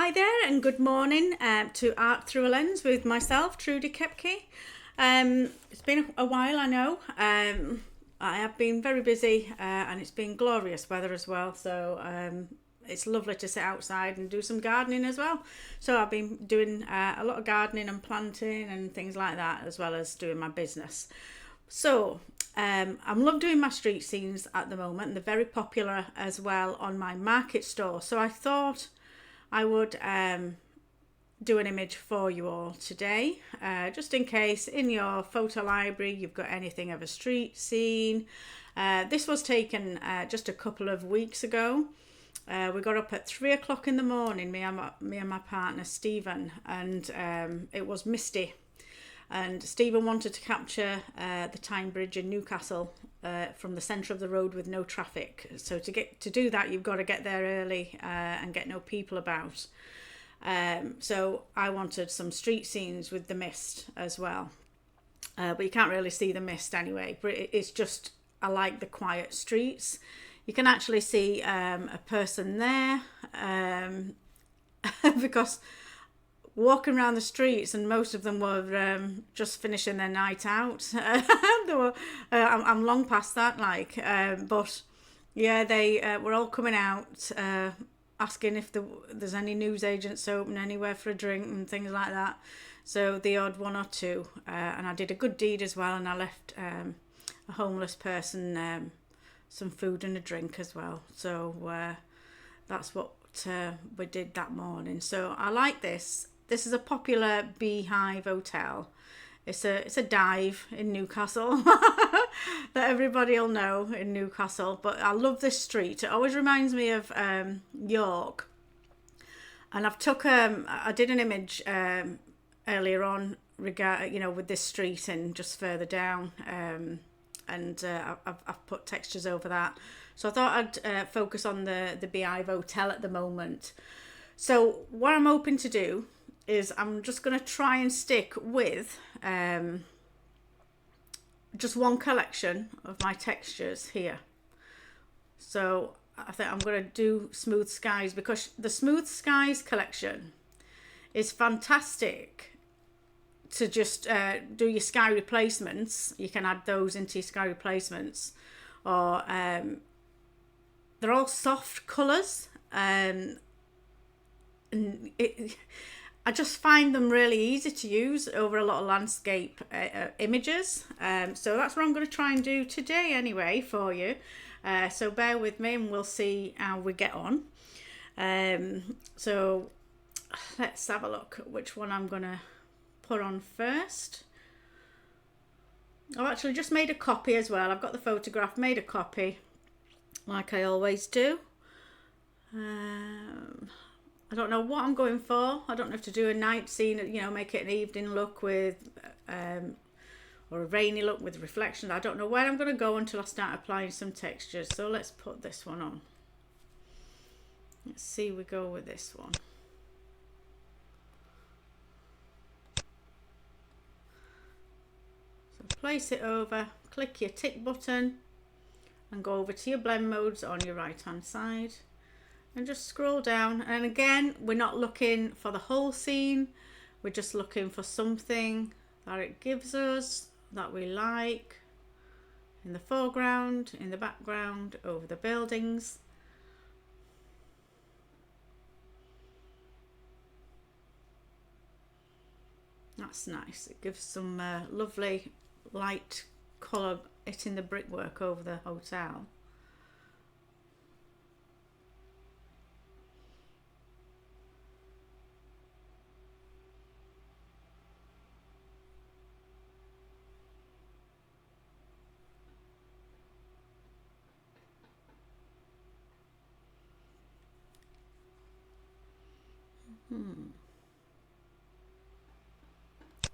Hi there and good morning to Art Through a Lens with myself, Trudy Kepke. It's been a while, I know. I have been very busy and it's been glorious weather as well. So it's lovely to sit outside and do some gardening as well. So I've been doing a lot of gardening and planting and things like that, as well as doing my business. So I'm love doing my street scenes at the moment. They're very popular as well on my market store. So I thought I would do an image for you all today, just in case in your photo library you've got anything of a street scene. This was taken just a couple of weeks ago. We got up at 3 o'clock in the morning, me and my partner Stephen, and it was misty. And Stephen wanted to capture the Tyne Bridge in Newcastle from the centre of the road with no traffic. So to do that, you've got to get there early and get no people about. So I wanted some street scenes with the mist as well. But you can't really see the mist anyway. But it's just, I like the quiet streets. You can actually see a person there because walking around the streets, and most of them were just finishing their night out. I'm long past that, but yeah, they were all coming out, asking if there's any newsagents open anywhere for a drink and things like that. So the odd one or two, and I did a good deed as well, and I left a homeless person some food and a drink as well. So that's what we did that morning. So I like this. This is a popular BeeHive hotel. It's a dive in Newcastle that everybody will know in Newcastle. But I love this street. It always reminds me of York. And I did an image earlier on with this street and just further down. I've put textures over that. So I thought I'd focus on the BeeHive hotel at the moment. So what I'm hoping to do is I'm just going to try and stick with just one collection of my textures here. So I think I'm going to do Smooth Skies, because the Smooth Skies collection is fantastic to just do your sky replacements. You can add those into your sky replacements, or they're all soft colours, and I just find them really easy to use over a lot of landscape images. So that's what I'm going to try and do today anyway for you. So bear with me and we'll see how we get on. So let's have a look at which one I'm going to put on first. I've actually just made a copy as well. I've got the photograph, made a copy like I always do. I don't know what I'm going for. I don't have to do a night scene, make it an evening look with, or a rainy look with reflection. I don't know where I'm going to go until I start applying some textures. So let's put this one on. Let's see, we go with this one. So place it over, click your tick button and go over to your blend modes on your right hand side. And just scroll down, and again, we're not looking for the whole scene, we're just looking for something that it gives us that we like, in the foreground, in the background, over the buildings. That's nice. It gives some lovely light colour hitting the brickwork over the hotel.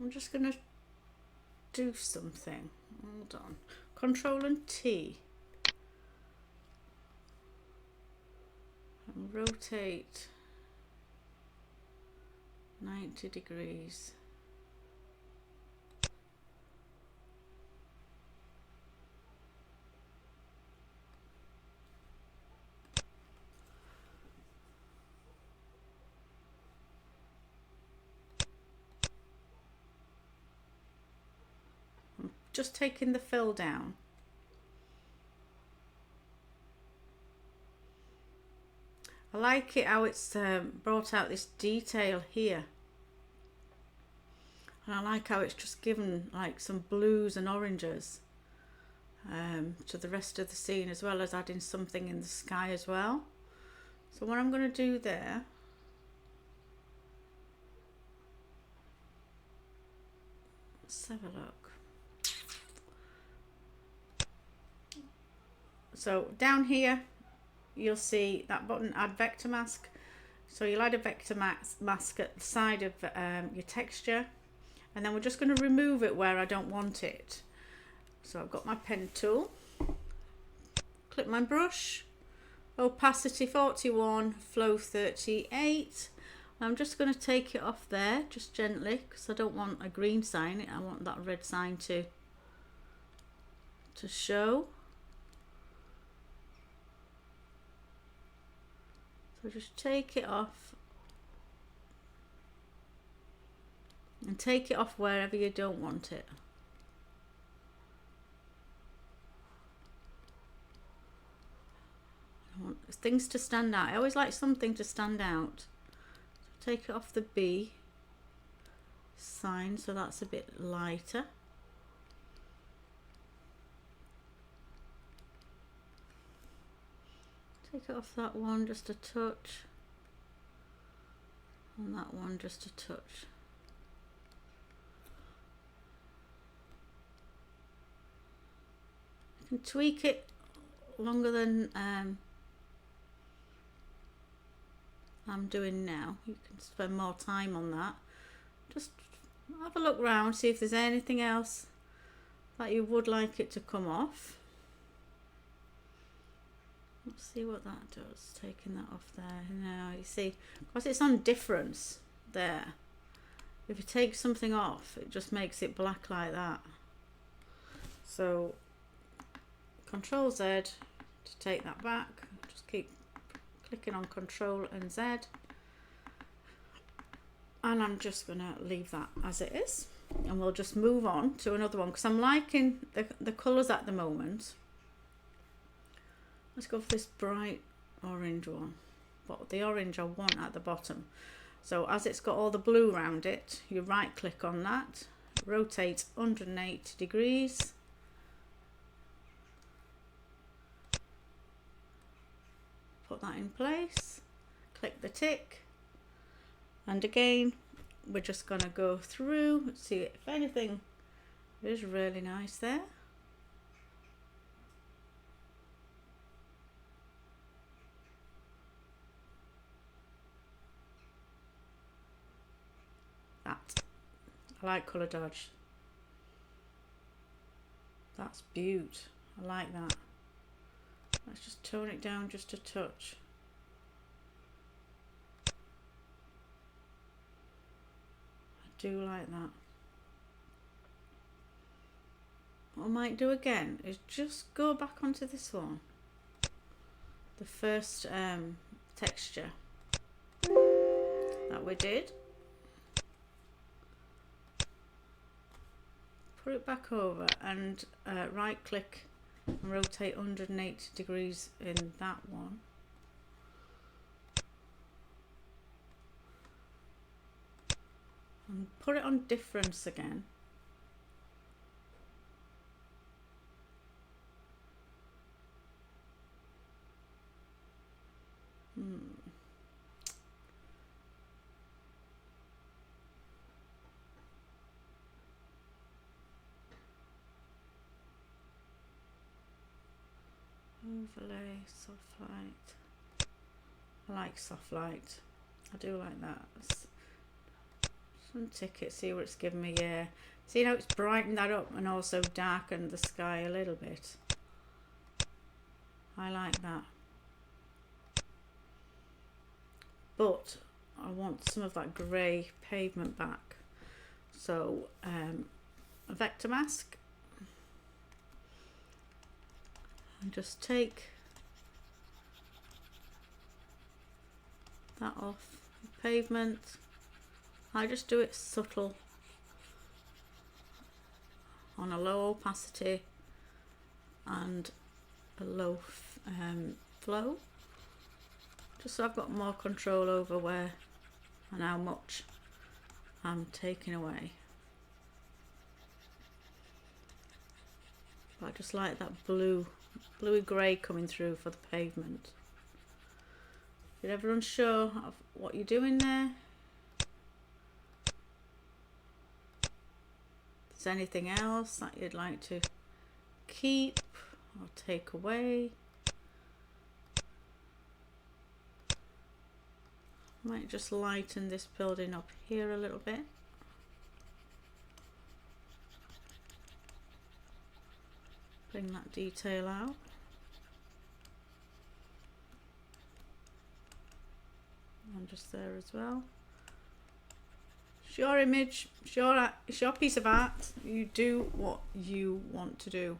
I'm just going to do something. Hold on. Control and T. And rotate 90 degrees. just taking the fill down. I like it how it's brought out this detail here. And I like how it's just given like some blues and oranges to the rest of the scene, as well as adding something in the sky as well. So what I'm going to do there, let's have a look. So down here you'll see that button, add vector mask. So you'll add a vector mask at the side of your texture, and then we're just going to remove it where I don't want it. So I've got my pen tool, click my brush, opacity 41, flow 38. I'm just going to take it off there just gently, because I don't want a green sign, I want that red sign to show. So just take it off, and take it off wherever you don't want it. I want things to stand out. I always like something to stand out. So take it off the B sign, so that's a bit lighter. Take it off that one just a touch, and that one just a touch. You can tweak it longer than I'm doing now. You can spend more time on that. Just have a look round, see if there's anything else that you would like it to come off. Let's see what that does, taking that off there. Now you see, because it's on difference there, if you take something off it just makes it black like that. So Control Z to take that back, just keep clicking on Control and Z, and I'm just gonna leave that as it is, and we'll just move on to another one because I'm liking the colours at the moment. Let's go for this bright orange one, but the orange I want at the bottom. So as it's got all the blue around it, you right click on that, rotate 180 degrees, put that in place, click the tick, and again we're just going to go through, see if anything is really nice there. I like colour dodge. That's beaut. I like that. Let's just tone it down just a touch. I do like that. What I might do again is just go back onto this one, the first texture that we did. Put it back over and right click and rotate 180 degrees in that one. And put it on difference again. Overlay, soft light. I like soft light. I do like that. Let's untick it, see what it's given me. Yeah, see how it's brightened that up and also darkened the sky a little bit. I like that. But I want some of that grey pavement back. So a vector mask. And just take that off the pavement. I just do it subtle on a low opacity and a low flow, just so I've got more control over where and how much I'm taking away. But I just like that bluey grey coming through for the pavement. If you're ever unsure of what you're doing there, if there's anything else that you'd like to keep or take away, might just lighten this building up here a little bit. Bring that detail out. And just there as well. It's your image, it's your piece of art. You do what you want to do.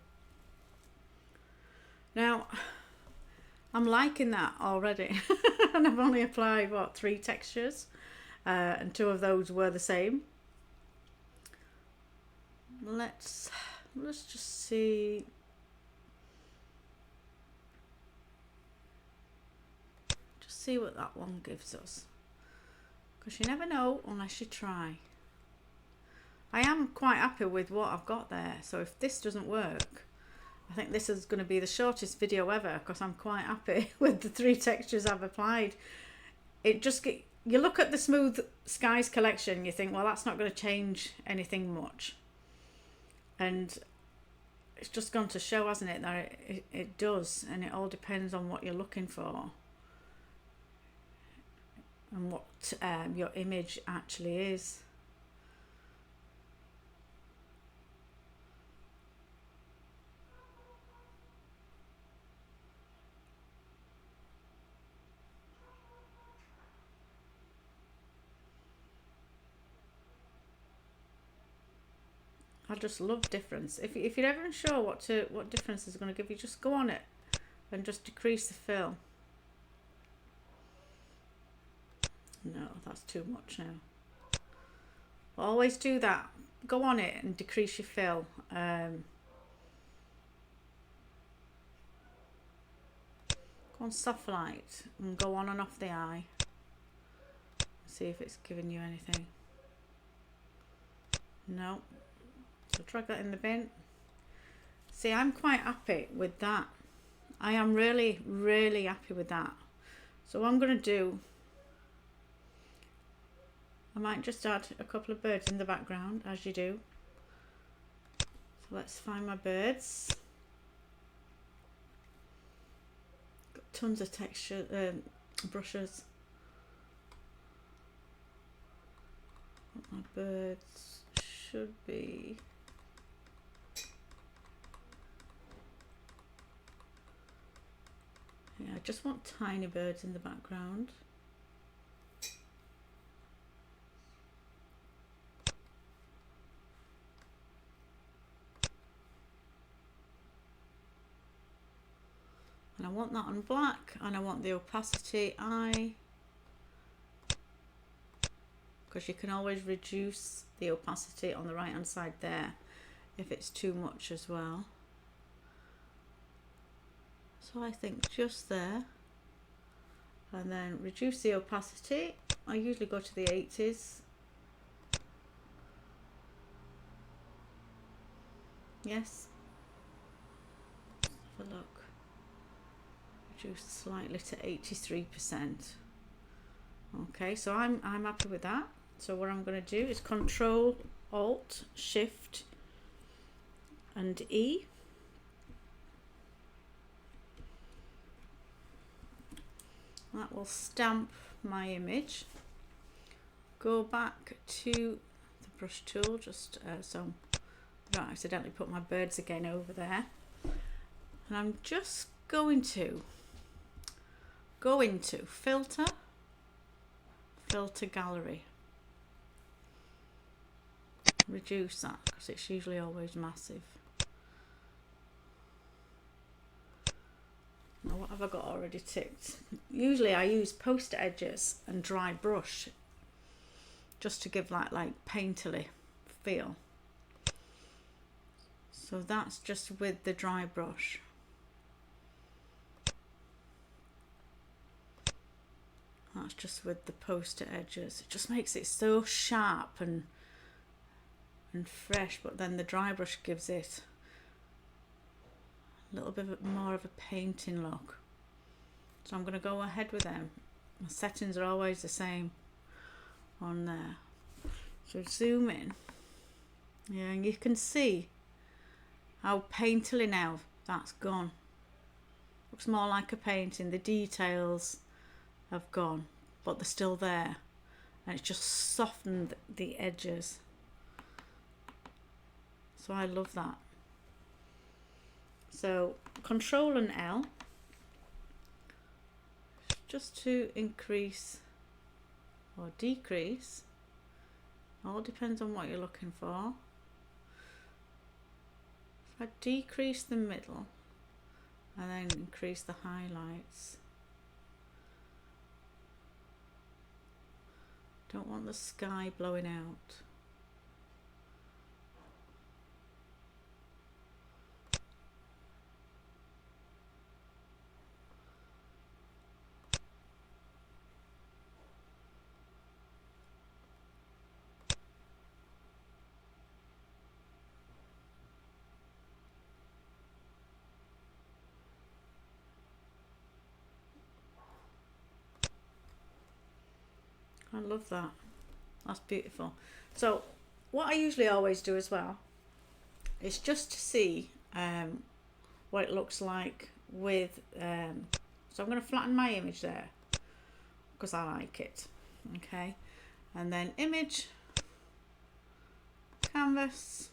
Now, I'm liking that already. And I've only applied, what, 3 textures? And 2 of those were the same. Let's just see. See what that one gives us, because you never know unless you try. I am quite happy with what I've got there, so if this doesn't work, I think this is going to be the shortest video ever, because I'm quite happy with the 3 textures I've applied. It just you look at the Smooth Skies collection, you think, well, that's not going to change anything much, and it's just gone to show, hasn't it, that it does, and it all depends on what you're looking for and what your image actually is. I just love difference. If you're ever unsure what difference is going to give you, just go on it and just decrease the fill. No, that's too much now. Always do that. Go on it and decrease your fill. Go on soft light and go on and off the eye. See if it's giving you anything. No. So drag that in the bin. See, I'm quite happy with that. I am really, really happy with that. So what I'm going to do, I might just add a couple of birds in the background, as you do. So let's find my birds. Got tons of texture brushes. What my birds should be. Yeah, I just want tiny birds in the background. And I want that on black, and I want the opacity eye, because you can always reduce the opacity on the right hand side there if it's too much as well. So I think just there, and then reduce the opacity. I usually go to the 80s. Yes, have a look. Reduce slightly to 83%. Okay, so I'm happy with that. So what I'm going to do is Control Alt Shift and E. That will stamp my image. Go back to the brush tool, just so I don't accidentally put my birds again over there. And I'm just going to go into Filter, Filter Gallery. Reduce that, because it's usually always massive. Now what have I got already ticked? Usually I use poster edges and dry brush just to give like painterly feel. So that's just with the dry brush. That's just with the poster edges. It just makes it so sharp and fresh, but then the dry brush gives it a little bit more of a painting look. So I'm going to go ahead with them. My settings are always the same on there. So zoom in. Yeah, and you can see how painterly now that's gone. Looks more like a painting. The details have gone, but they're still there, and it's just softened the edges. So I love that. So Control and L just to increase or decrease. All depends on what you're looking for. If I decrease the middle and then increase the highlights. Don't want the sky blowing out. I love that. That's beautiful. So what I usually always do as well is just to see what it looks like with so I'm going to flatten my image there because I like it. Okay, and then image, canvas,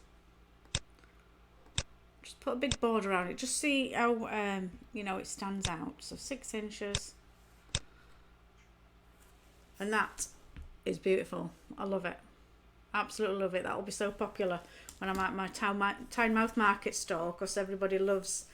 just put a big border around it, just see how you know, it stands out. So 6 inches, and that is beautiful. I love it, absolutely love it. That will be so popular when I'm at my Tynemouth market stall, because everybody loves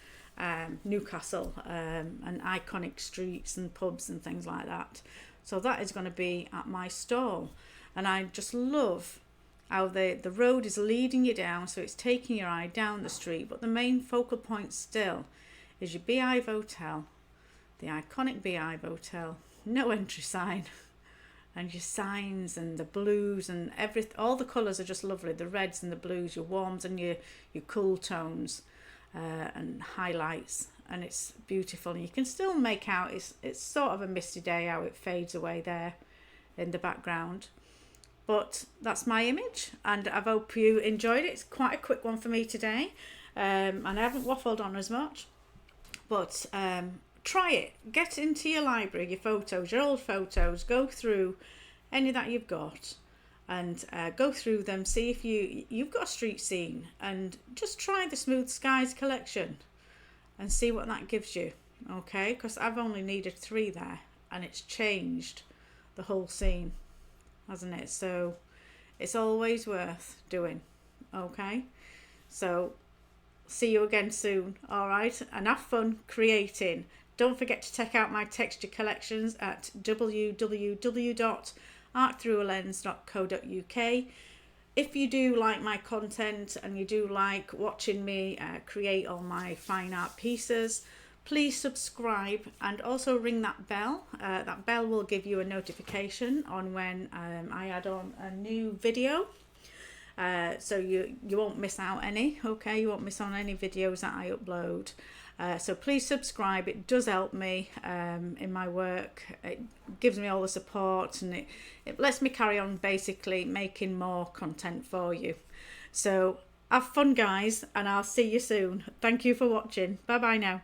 Newcastle and iconic streets and pubs and things like that. So that is going to be at my stall, and I just love how the road is leading you down, so it's taking your eye down the street, but the main focal point still is your BeeHive hotel, the iconic BeeHive hotel, no entry sign, and your signs and the blues and everything. All the colours are just lovely, the reds and the blues, your warms and your cool tones and highlights, and it's beautiful. And you can still make out it's sort of a misty day, how it fades away there in the background. But that's my image, and I hope you enjoyed it. It's quite a quick one for me today, and I haven't waffled on as much, but try it. Get into your library, your photos, your old photos, go through any that you've got, and go through them, see if you've got a street scene, and just try the Smooth Skies collection and see what that gives you. Okay, because I've only needed 3 there, and it's changed the whole scene, hasn't it? So it's always worth doing. Okay, so see you again soon. All right, and have fun creating. Don't forget to check out my texture collections at www.artthroughalens.co.uk. If you do like my content and you do like watching me create all my fine art pieces, please subscribe and also ring that bell. That bell will give you a notification on when I add on a new video. So you won't miss out any. Okay, you won't miss on any videos that I upload. So please subscribe. It does help me in my work. It gives me all the support, and it lets me carry on basically making more content for you. So have fun, guys, and I'll see you soon. Thank you for watching. Bye bye now.